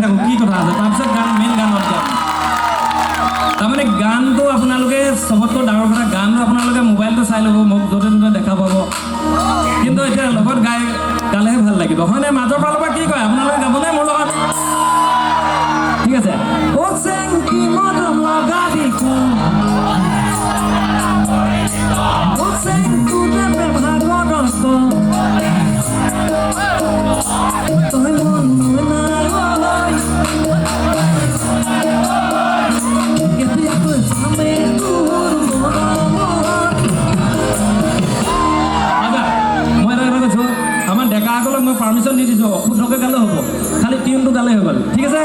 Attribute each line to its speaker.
Speaker 1: থাকো কি কথা আছে তাৰপিছত গান মেইন গানত যাম তাৰমানে গানটো আপোনালোকে চবতকৈ ডাঙৰ কথা গানটো আপোনালোকে মোবাইলটো চাই ল'ব মোক য'তে ত'তে দেখা পাব কিন্তু এতিয়া লগত গালেহে ভাল লাগিব হয়নে মাজৰ ফালৰ পৰা কি কয় আপোনালোকে গাবনে মোৰ লগত ঠিক আছে ডেকাসকলক মই পাৰ্মিশ্যন দি দিছোঁ শুদ্ধকৈ গালেও হ'ব খালি টিউনটো গালেই হৈ গ'ল ঠিক আছে